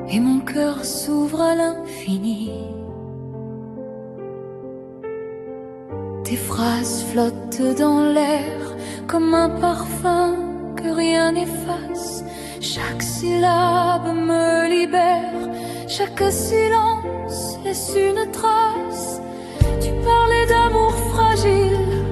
et mon cœur s'ouvre à l'infini. Tes phrases flottent dans l'air comme un parfum que rien n'efface. Chaque syllabe me libère, chaque silence laisse une trace. Tu parlais d'amour fragile,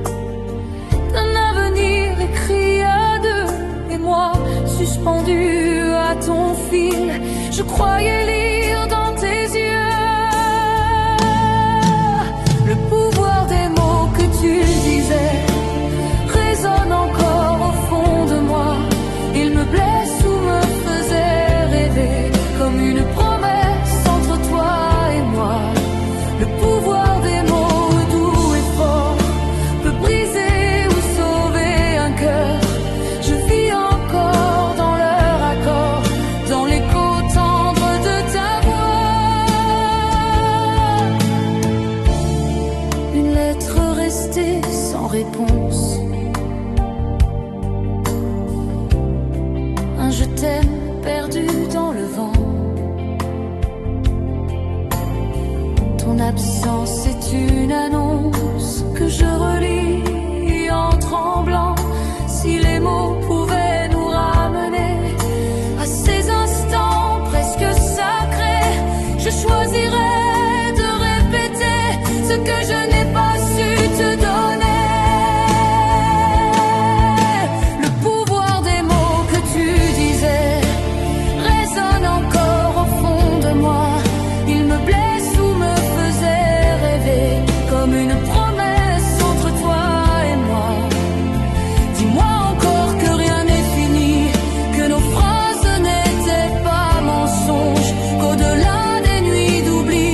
d'un avenir écrit à deux, et moi, suspendu à ton fil, je croyais lire dans tes yeux le pouvoir des mots que tu disais résonne encore au fond de moi. Il me blesse ou me faisait rêver comme une promesse entre toi et moi. Le pouvoir des mots doux et forts peut briser ou sauver un cœur. Je vis encore dans leur accord, dans l'écho tendre de ta voix. Une lettre restée sans réponse, un je t'aime perdu dans le vent. Ton absence est une annonce que je relis en tremblant. Si les mots pouvaient nous ramener à ces instants presque sacrés, je choisirais de répéter ce que je n'ai pas su te donner. Le pouvoir des mots que tu disais résonne encore au fond de moi. Il me blesse ou me faisait rêver comme une promesse entre toi et moi. Dis-moi encore que rien n'est fini, que nos phrases n'étaient pas mensonges, qu'au-delà des nuits d'oubli,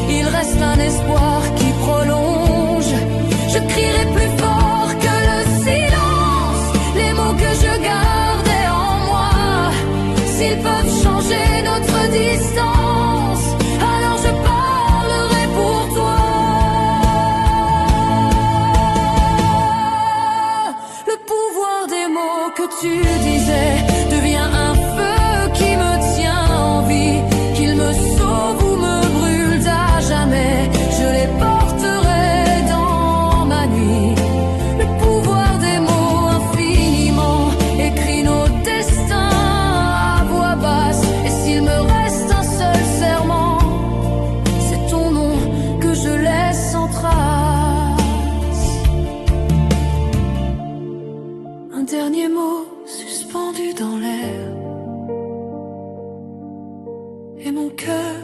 il reste un espoir qui prolonge. Je crierai plus fort que le silence les mots que je gardais en moi. S'ils peuvent changer notre distance, alors je parlerai pour toi. Le pouvoir des mots que tu disais devient un feu qui me tient en vie, qu'il me sauve ou me brûle à jamais. Je les porterai dans ma nuit. Le pouvoir des mots infiniment écrit nos destins à voix basse. Et s'il me reste un seul serment, c'est ton nom que je laisse sans trace. Un dernier mot suspendu dans l'air, et mon cœur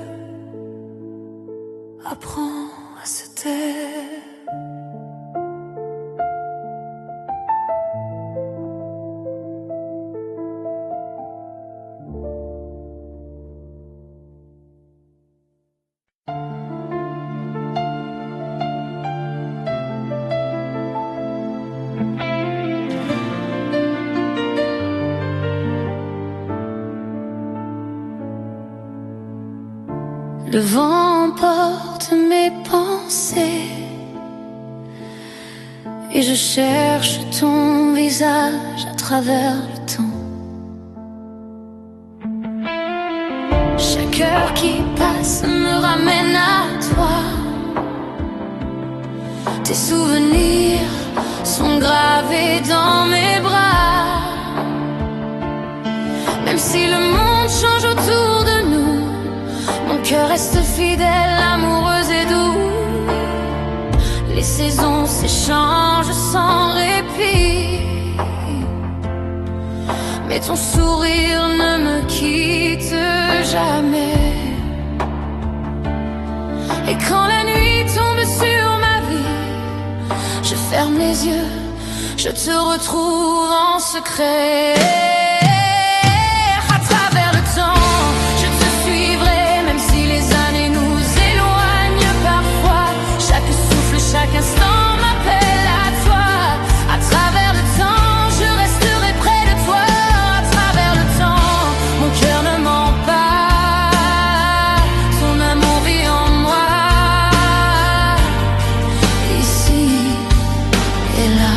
apprend à se taire. Le vent emporte mes pensées et je cherche ton visage à travers le temps. Chaque heure qui passe me ramène à toi. Tes souvenirs sont gravés dans mes bras. Même si le monde change autour de nous, mon cœur reste fidèle, amoureux et doux. Les saisons s'échangent sans répit, mais ton sourire ne me quitte jamais. Et quand la nuit tombe sur ma vie, je ferme les yeux, je te retrouve en secret. À travers le temps, je te suivrai, même si les années nous éloignent parfois. Chaque souffle, chaque instant m'appelle à toi. À travers le temps, je resterai près de toi. À travers le temps, mon cœur ne ment pas. Ton amour vit en moi, ici et là.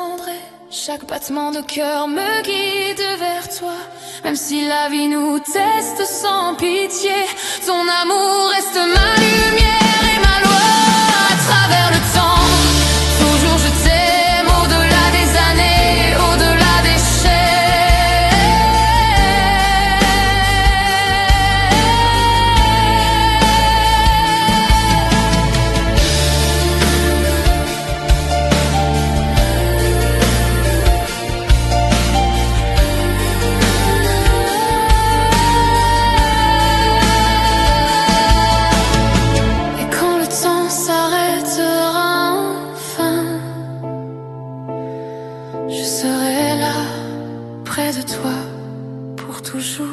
tendre et chaque battement de cœur me guide vers toi. Même si la vie nous teste sans pitié, ton amour reste ma lumière et ma loi à travers le temps. Toujours je t'aime au-delà des années, au-delà des près de toi pour toujours.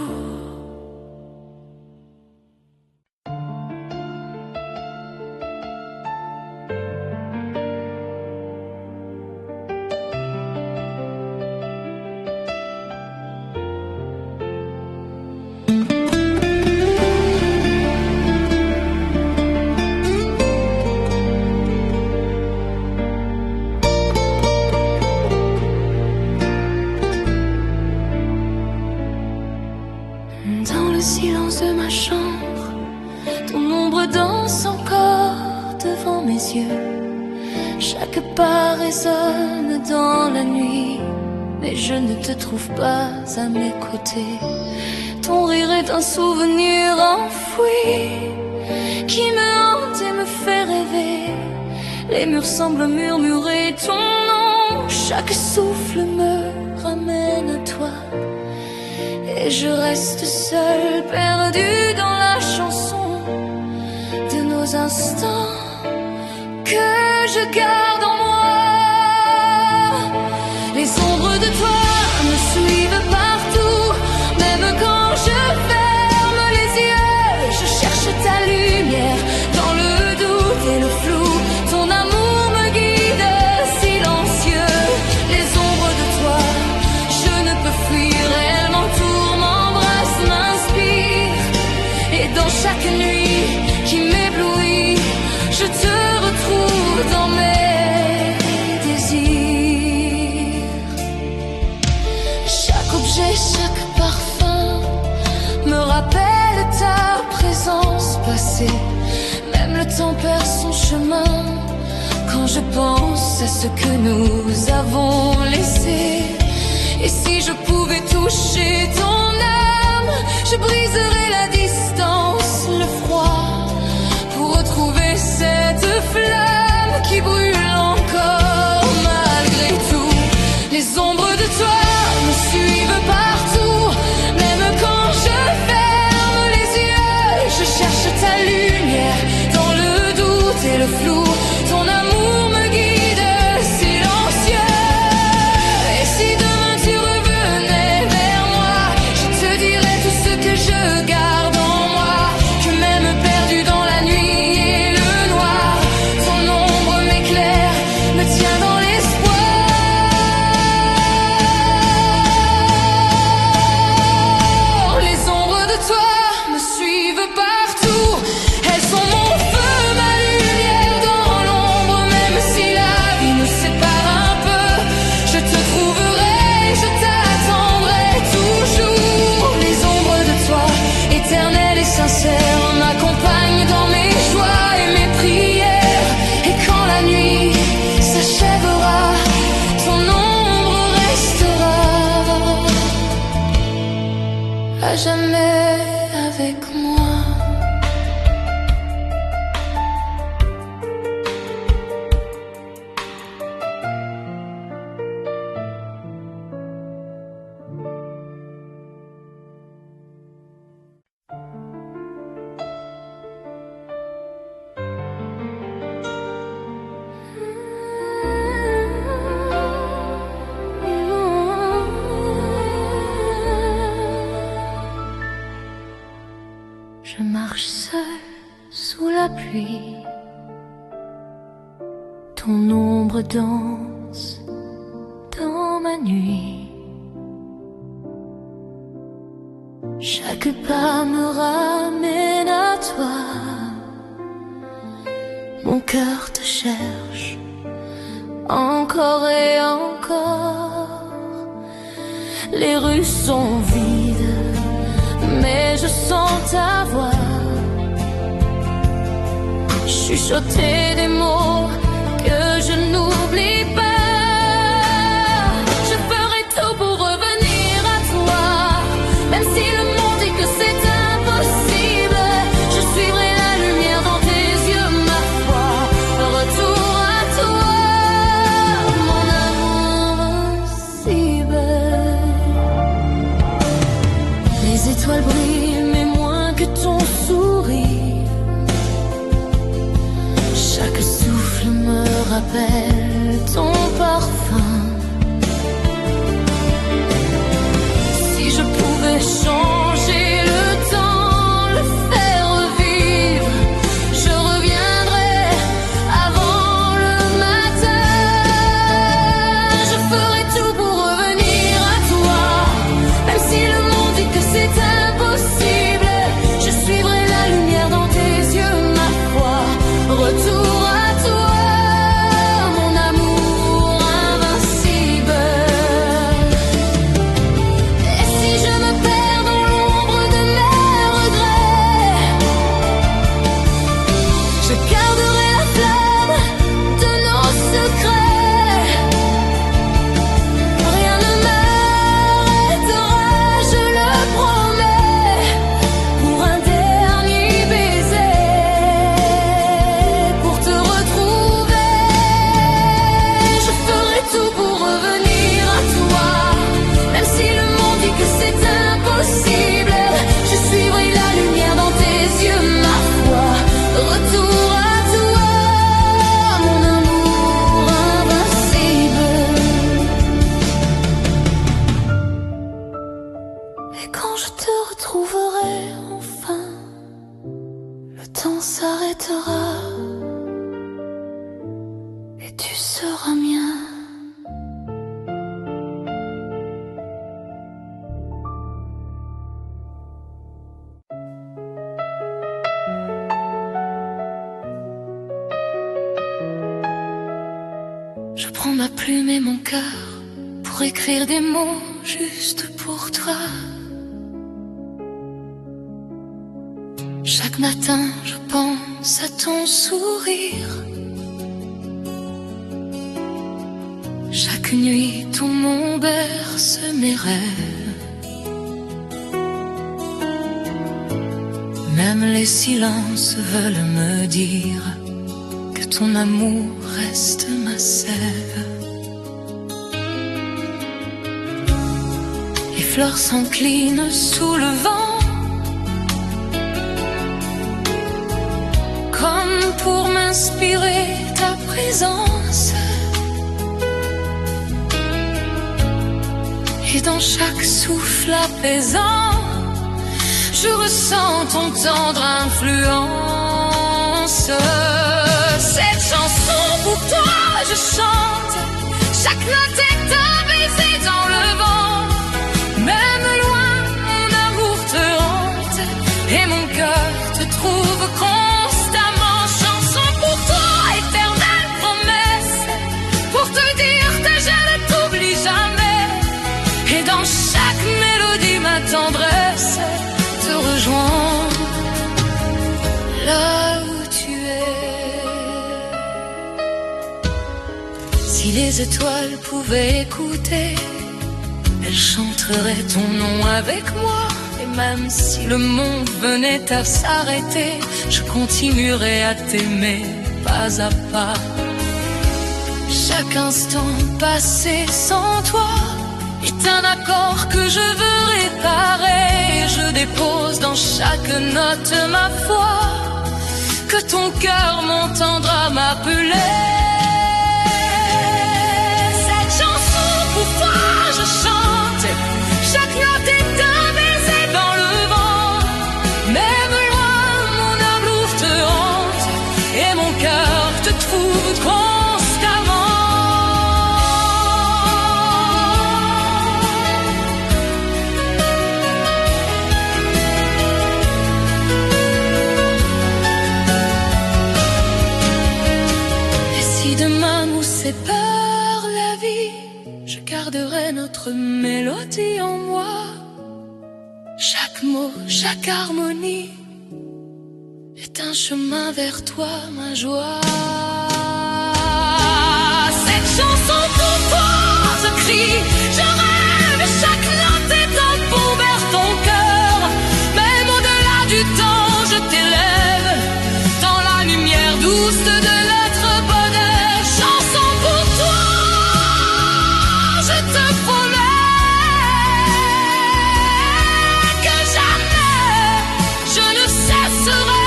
Dans le silence de ma chambre, ton ombre danse encore devant mes yeux. Chaque pas résonne dans la nuit, mais je ne te trouve pas à mes côtés. Ton rire est un souvenir enfoui qui me hante et me fait rêver. Les murs semblent murmurer ton nom, chaque souffle me ramène à toi. Et je reste seule, perdue dans la chanson de nos instants que je garde en moi. Les ombres de toi me suivent partout, même quand je ferme les yeux. Je cherche ta lumière dans le doute et le flou. Ton amour me guide silencieux. Les ombres de toi, je ne peux fuir, elles m'entourent. Et dans chaque nuit qui m'éblouit, je te retrouve dans mes désirs. Chaque objet, chaque parfum me rappelle ta présence passée. Même le temps perd son chemin quand je pense à ce que nous avons laissé. Et si je pouvais toucher ton âme, je briserais la distance, le froid, pour retrouver cette flamme qui brûle encore malgré tout. Les ombres de toi me suivent partout, même quand je ferme les yeux. Je cherche ta lumière dans le doute et le flou. Ton amour me guide silencieux. Et si demain tu revenais vers moi, je te dirais tout ce que je garde en moi. Que même perdu dans la nuit et le noir, ton ombre m'éclaire, me tient dans l'espoir. Les ombres de toi me suivent partout, elles sont mon feu, ma lumière dans l'ombre. Même si la vie nous sépare un peu, je te trouverai, je t'attendrai toujours. Les ombres de toi, éternelles et sincères, m'accompagnent dans mes joies et mes prières. Et quand la nuit s'achèvera, ton ombre restera à jamais avec moi. Je marche seule sous la pluie, ton ombre danse dans ma nuit. Chaque pas me ramène à toi, mon cœur te cherche encore et encore. les rues sont vides, mais je sens ta voix chuchoter des mots que je n'oublie pas. Je ferai tout pour revenir à toi, même si le monde dit que c'est impossible. Je suivrai la lumière dans tes yeux, ma foi. Retour à toi, mon amour invincible. Les étoiles brillent, mais moins que ton sourire. Chaque souffle me rappelle ton parfum. Si je pouvais changer le temps, le faire revivre, je reviendrais avant le matin. Je ferai tout pour revenir à toi, même si le monde dit que c'est impossible. Je suivrai la lumière dans tes yeux, ma foi. Retour à toi, mon amour invincible. Et si je me perds dans l'ombre de mes regrets, je garderai la flamme de nos secrets. Rien ne m'arrêtera, je le promets, pour un dernier baiser, pour te retrouver. Je ferai tout pour revenir à toi, même si le monde dit que c'est impossible. Je suivrai la lumière dans tes yeux, ma foi. Retour à toi, mon amour invincible. Et quand je te retrouverai enfin, le temps s'arrêtera et tu seras mien. Je prends ma plume et mon cœur pour écrire des mots juste pour toi. Chaque matin, je pense à ton sourire. Chaque nuit, ton nom berce mes rêves. Même les silences veulent me dire que ton amour reste ma sève. Les fleurs s'inclinent sous le vent, comme pour m'inspirer ta présence. Et dans chaque souffle apaisant, je ressens ton tendre influence. Cette chanson pour toi je chante, chaque note est un baiser dans le vent. Même loin, mon amour te hante, et mon cœur te trouve constamment. Chanson pour toi, éternelle promesse, pour te dire que je ne t'oublie jamais. Et dans chaque mélodie, ma tendresse te rejoint là où tu es. Si les étoiles pouvaient écouter, elles chanteraient ton nom avec moi. Et même si le monde venait à s'arrêter, je continuerai à t'aimer pas à pas. Chaque instant passé sans toi est un accord que je veux réparer. Je dépose dans chaque note ma foi, que ton cœur m'entendra m'appeler. Cette chanson pour toi je chante, chaque note est un baiser dans le vent. Même loin, mon amour te hante, et mon cœur te trouve constamment. garderai notre mélodie en moi. Chaque mot, chaque harmonie est un chemin vers toi, ma joie. Cette chanson pour toi, je crie, je rêve, et chaque note est un pont vers ton cœur. Même au-delà du temps, je t'élève dans la lumière douce de notre bonheur. Chanson pour toi, je te promets que jamais je ne cesserai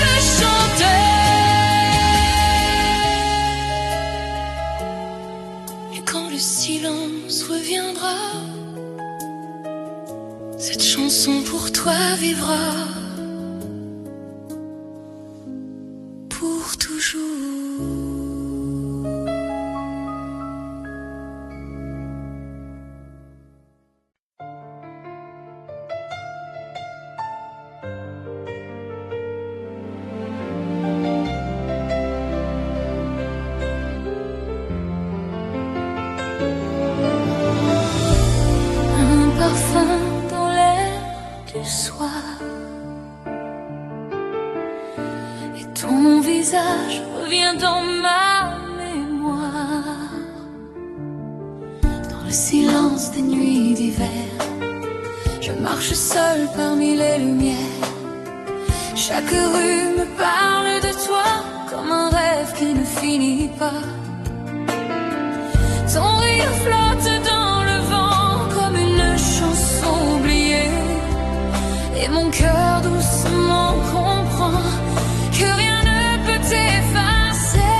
de chanter. Et quand le silence reviendra, cette chanson pour toi vivra pour toujours. Un parfum dans l'air du soir, et ton visage revient dans ma mémoire. Dans le silence des nuits d'hiver, je marche seule parmi les lumières. Chaque rue me parle de toi comme un rêve qui ne finit pas. Ton rire flotte dans le vent comme une chanson oubliée, et mon cœur doucement comprend que rien ne peut t'effacer.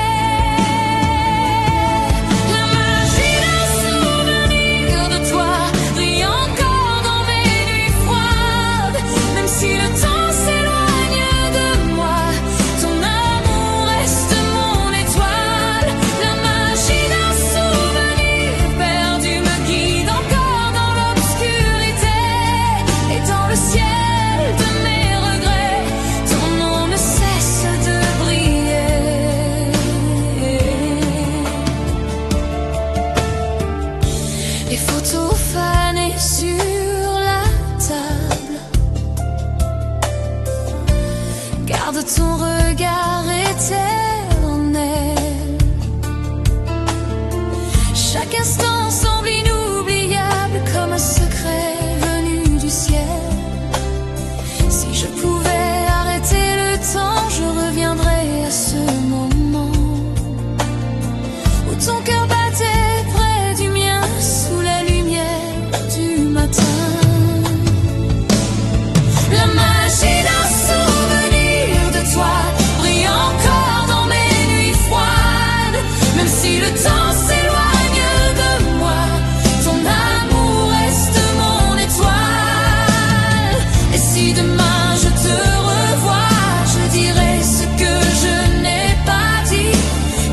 La magie d'un souvenir de toi brille encore dans mes nuits froides. Même si le temps s'éloigne de moi, ton amour reste mon étoile. La magie d'un souvenir perdu me guide encore dans l'obscurité. Et dans le ciel de mes regrets, ton nom ne cesse de briller. Les photos fanées sur la table, garde ton regard éternel. Chaque instant semble inoubliable comme un secret venu du ciel. Si je pouvais arrêter le temps, je reviendrais à ce moment où ton cœur battait près du mien sous la lumière du matin. La magie d'un souvenir de toi brille encore dans mes nuits froides. Même si le temps s'éloigne de moi, ton amour reste mon étoile. Et si demain je te revois, je dirai ce que je n'ai pas dit,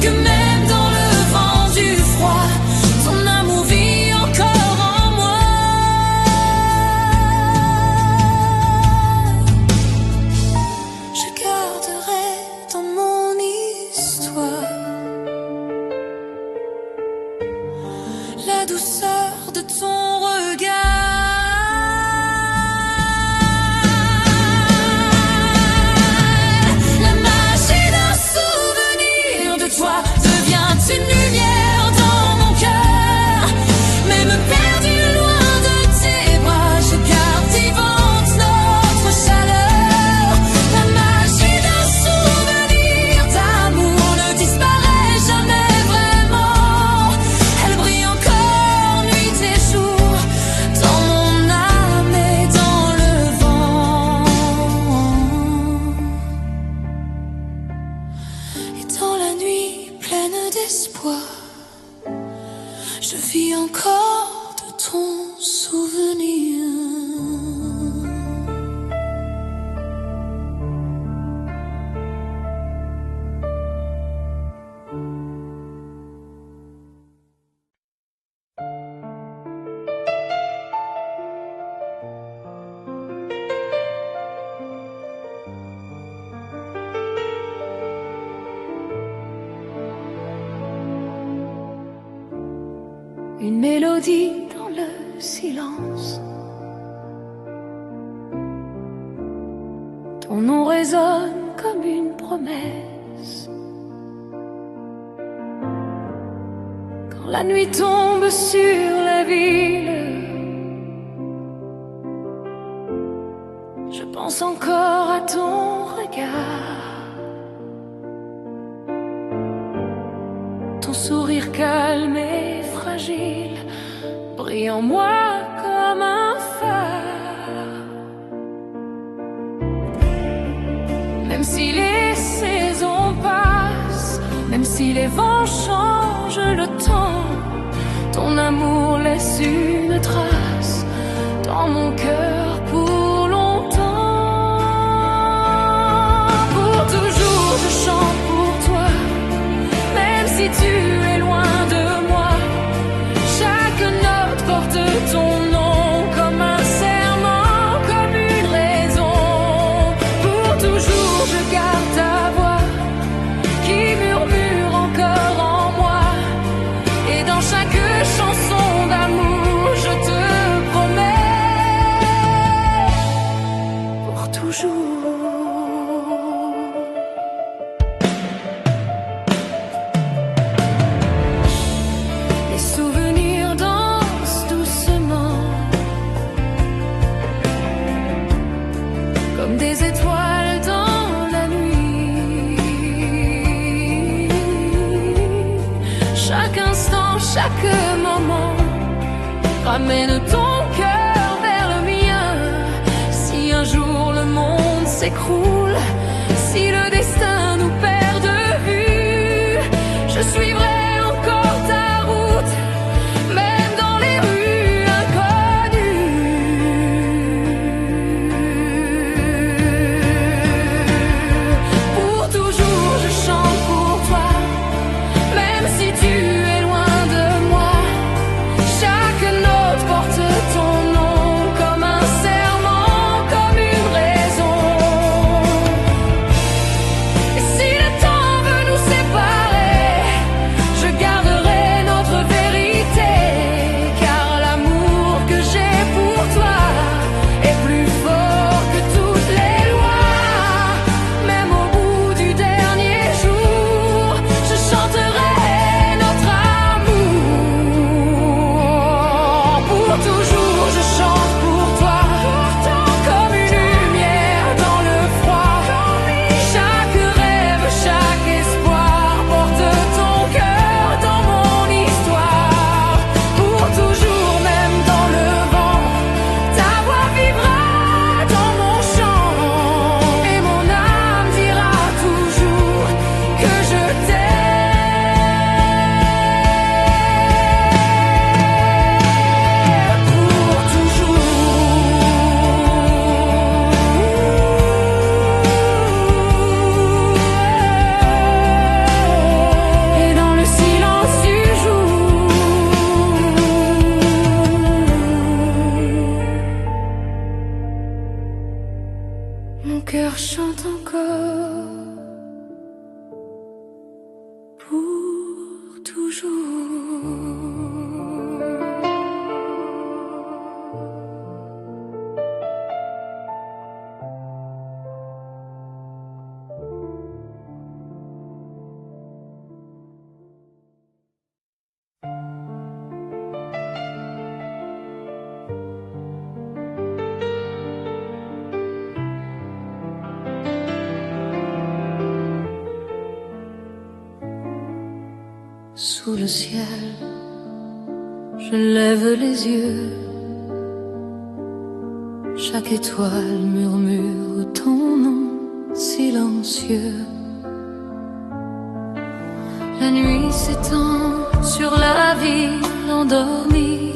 que même dans le vent du froid, ton amour vit encore en moi. Je garderai dans mon histoire la douceur de ton regard. La magie d'un souvenir de toi devient une lumière dans mon cœur. Même perdu loin de tes bras, je garde vivante notre chaleur. La magie d'un souvenir d'amour ne disparaît jamais vraiment. Elle brille encore nuit et jour dans mon âme et dans le vent. Et dans la nuit pleine d'espoir, je vis encore de ton souvenir. une mélodie dans le silence. Ton nom résonne comme une promesse. Quand la nuit tombe sur la ville, je pense encore à ton regard, ton sourire calme et fragile brille en moi comme un phare. Même si les saisons passent, même si les vents changent le temps, ton amour laisse une trace dans mon cœur pour longtemps. Pour toujours je chante pour toi, même si tu es loin de moi. Chaque note porte ton nom comme un serment, comme une raison. Pour toujours je garde ta voix qui murmure encore en moi. Et dans chaque chanson d'amour je te promets pour toujours. Les souvenirs dansent doucement comme des étoiles dans la nuit. Chaque instant, chaque moment ramène ton cœur vers le mien. Si un jour le monde s'écroule, si le destin nous perd de vue, je suivrai encore ta route, même dans les rues inconnues. Pour toujours je chante pour toi, même si tu es loin de moi. Chaque note porte ton nom comme un serment, comme une raison. Et si le temps veut nous séparer, je garderai notre vérité, car l'amour que j'ai pour toi est plus fort que toutes les lois. Même au bout du dernier jour, je chanterai notre amour. Pour toujours je chante pour toi, comme une lumière dans le froid. Chaque rêve, chaque espoir porte ton cœur dans mon histoire. Pour toujours, même dans le vent, ta voix vivra dans mon chant. Et mon âme dira toujours que je t'aime pour toujours. Et dans le silence du jour, mon cœur chante encore pour toujours. Sous le ciel, je lève les yeux. Chaque étoile murmure ton nom silencieux. La nuit s'étend sur la ville endormie,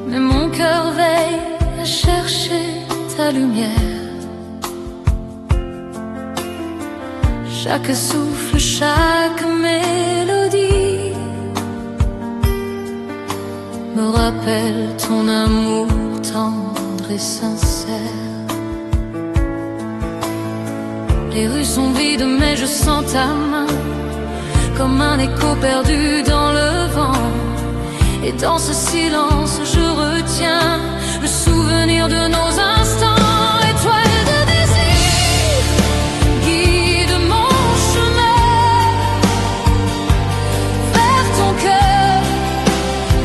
mais mon cœur veille à chercher ta lumière. Chaque souffle, chaque mélodie me rappelle ton amour tendre et sincère. Les rues sont vides mais je sens ta main comme un écho perdu dans le Et dans ce silence je retiens le souvenir de nos instants. Étoile de désir, guide mon chemin vers ton cœur,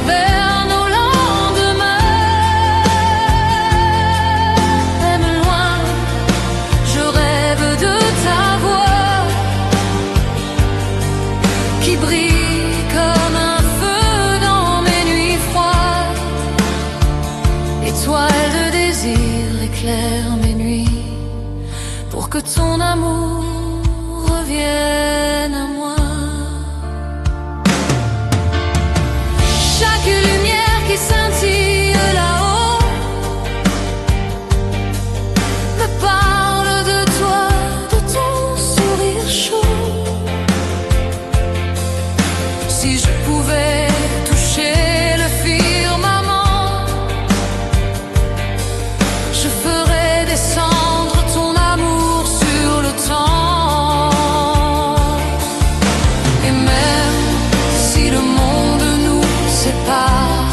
vers nos lendemains. Même loin, je rêve de ta voix qui brille comme un feu dans mes nuits froides. Étoile de désir, éclaire mes nuits pour que ton amour revienne à moi. Chaque lumière qui scintille là-haut me parle de toi, de ton sourire chaud. Si je pouvais toucher le firmament, je ferais descendre ton amour sur le temps. Et même si le monde nous sépare,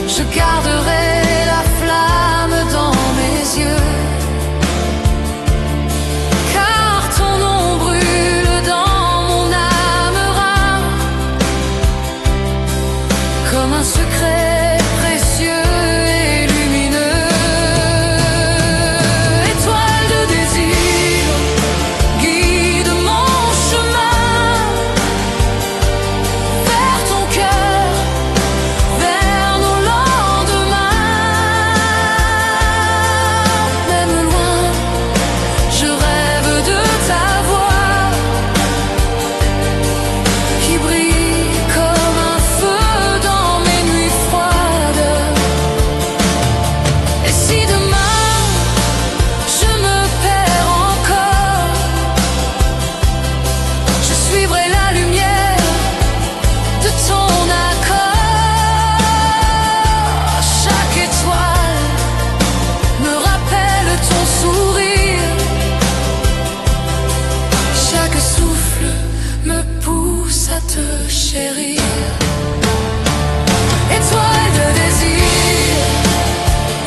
je garderai la flamme dans mes yeux, car ton nom brûle dans mon âme rare, comme un secret précieux et lumineux. Étoile de désir, guide mon chemin vers ton cœur, vers nos lendemains. Même loin, je rêve de ta voix qui brille comme un feu dans mes nuits froides. Et si demain je me perds encore, je suivrai la lumière de ton accord. Chaque étoile me rappelle ton sourire, chaque souffle me pousse à te chérir. Étoile de désir,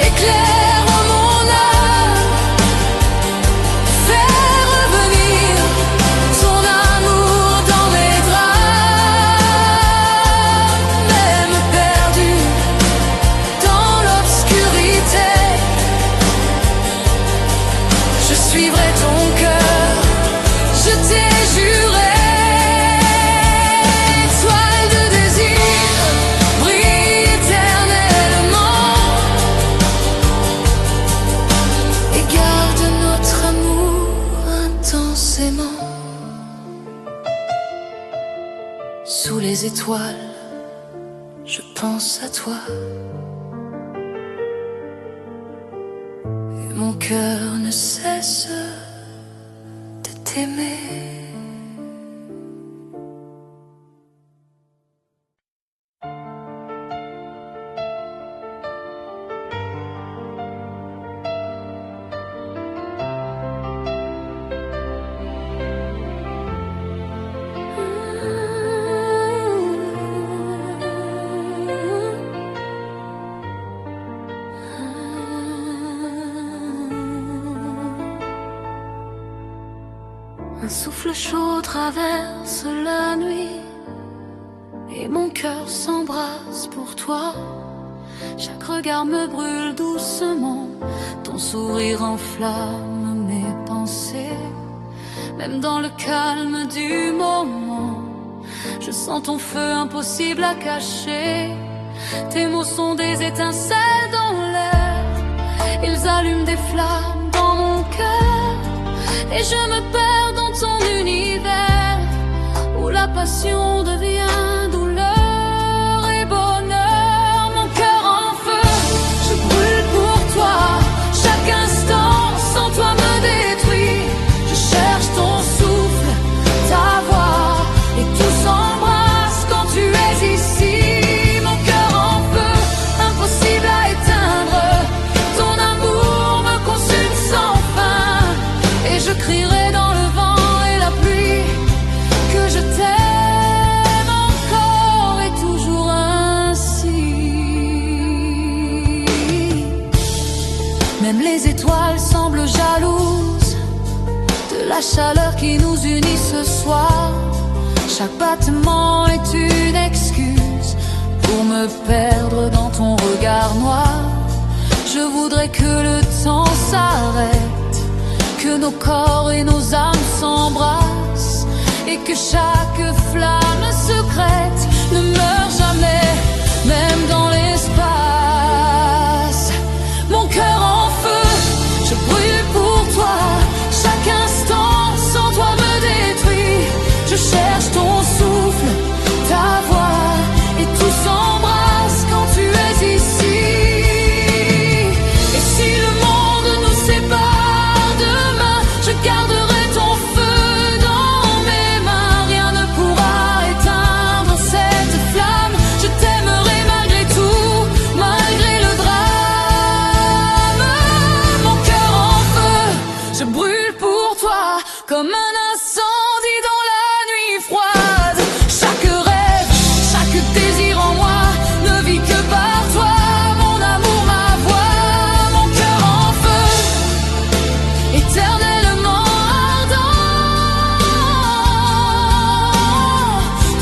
éclaire mon âme, fais revenir ton amour dans mes draps. Même perdu dans l'obscurité, je suivrai ton cœur, je t'ai juré. Étoile de désir, brille éternellement et garde notre amour intensément. Sous les étoiles, je pense à toi et mon cœur ne cesse de t'aimer. Un souffle chaud traverse la nuit et mon cœur s'embrasse pour toi. Chaque regard me brûle doucement, ton sourire enflamme mes pensées. Même dans le calme du moment, je sens ton feu impossible à cacher. Tes mots sont des étincelles dans l'air, ils allument des flammes dans mon cœur. Et je me perds dans ton univers où la passion devient douleur et bonheur. Mon cœur en feu, je brûle pour toi. Chaque instant sans toi me détruit. Je cherche ton souffle, ta voix, et tout s'embrasse quand tu es ici. Mon cœur en feu, impossible à éteindre. Ton amour me consume sans fin. Et je crierai dans le vent et la pluie. la chaleur qui nous unit ce soir. Chaque battement est une excuse pour me perdre dans ton regard noir. Je voudrais que le temps s'arrête, que nos corps et nos âmes s'embrassent, et que chaque flamme secrète ne meure jamais, même dans l'espace. Mon cœur en feu, je brûle pour toi. Chaque instant sans toi me détruit. Je cherche ton souffle, ta voix, et tout s'embrasse quand tu es ici. Et si le monde nous sépare demain, je garderai ton feu dans mes mains. Rien ne pourra éteindre cette flamme. Je t'aimerai malgré tout, malgré le drame. Mon cœur en feu, je brûle pour toi comme un incendie dans la nuit froide. Chaque rêve, chaque désir en moi ne vit que par toi. Mon amour, ma voix, mon cœur en feu, éternellement ardent.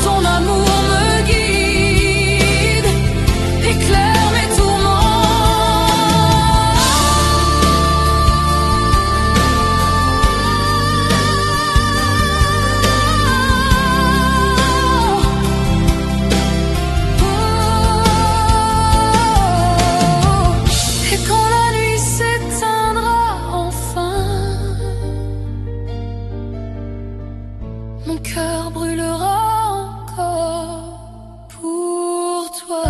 Ton amour me guide, éclaire mes Et quand la nuit s'éteindra enfin, mon cœur brûlera encore pour toi.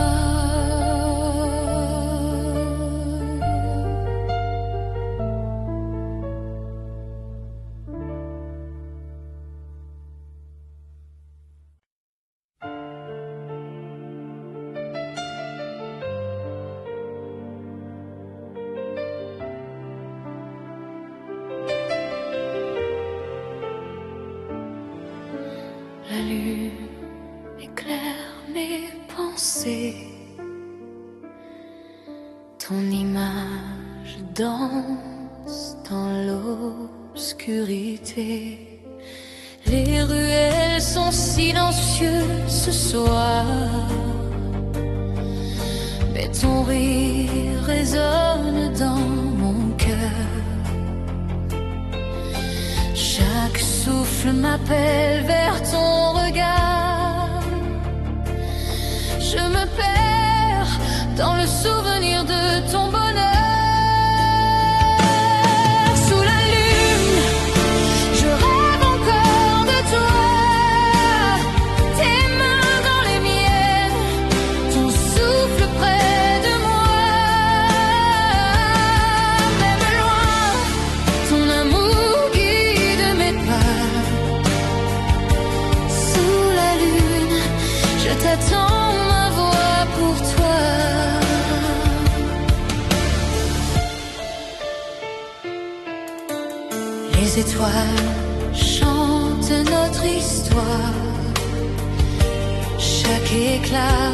La lune éclaire mes pensées, ton image danse dans l'obscurité. Les ruelles sont silencieuses ce soir, mais ton rire résonne dans mon cœur. Chaque souffle m'appelle vers ton regard. Je me perds dans le souvenir de ton bonheur. Sous la lune, je rêve encore de toi. Tes mains dans les miennes, ton souffle près de moi. Même loin, ton amour guide mes pas. Sous la lune, je t'attends, ma voix pour toi. Les étoiles chantent notre histoire. Chaque éclat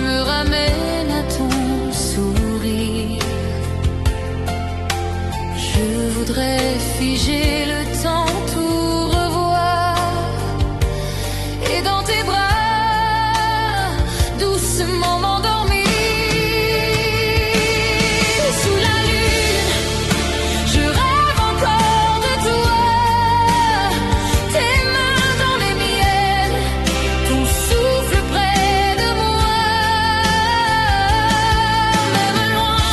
me ramène à ton sourire. Je voudrais figer le temps, tout revoir, et dans tes bras doucement m'endormir. Sous la lune, je rêve encore de toi. Tes mains dans les miennes, ton souffle près de moi. Même loin,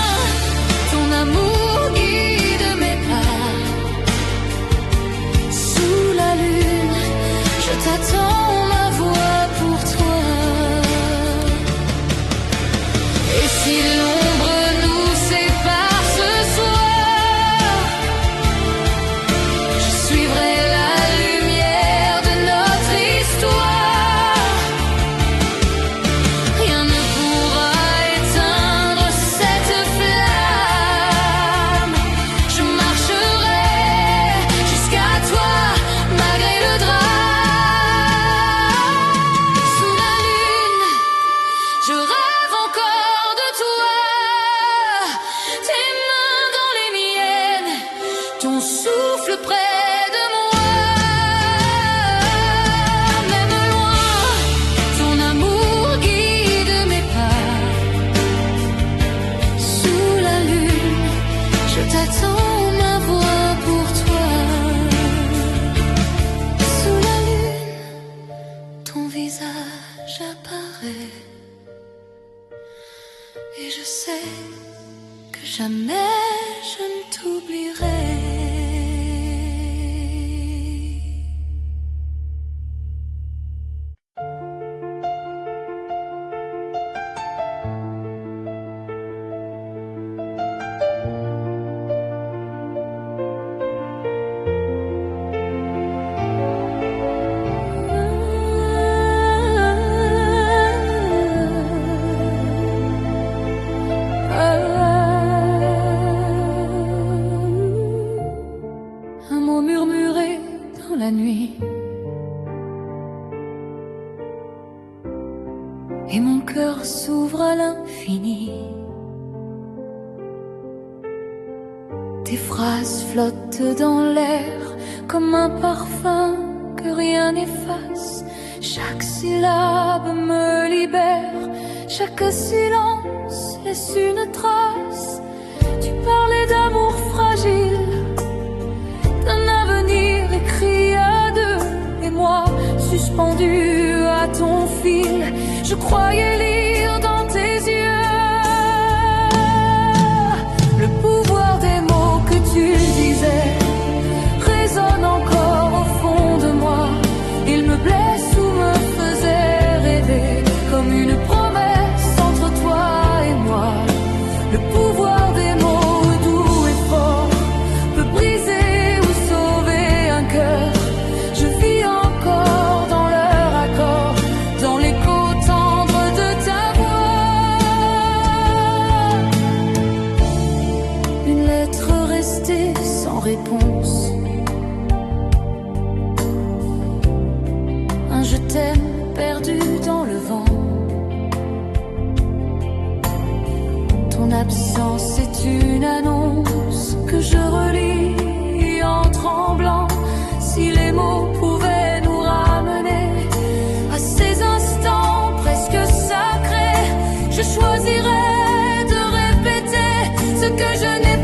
ton amour guide mes pas. Sous la lune, je t'attends, ma voix pour toi. Et si l'ombre nous sépare ce soir, je suivrai la lumière de notre histoire. Rien ne pourra éteindre cette flamme. Je marcherai jusqu'à toi malgré le drame. visage apparaît et je sais que jamais je ne t'oublierai. Et mon cœur s'ouvre à l'infini. Tes phrases flottent dans l'air comme un parfum que rien n'efface. Chaque syllabe me libère, chaque silence laisse une trace. Tu parlais d'amour fragile, d'un avenir écrit à deux, et moi suspendu à ton fil, je croyais lire dans tes yeux le pouvoir des mots que tu disais résonne encore au fond de moi. Il me blesse ou me faisait rêver comme une promesse entre toi et moi. Le pouvoir des mots doux et forts peut briser ou sauver un cœur. Je vis encore dans leur accord, dans l'écho tendre de ta voix. Une lettre restée sans réponse, un je t'aime perdu dans le vent. Ton absence est une annonce que je relis en tremblant. Si les mots pouvaient nous ramener à ces instants presque sacrés, je choisirais de répéter ce que je n'ai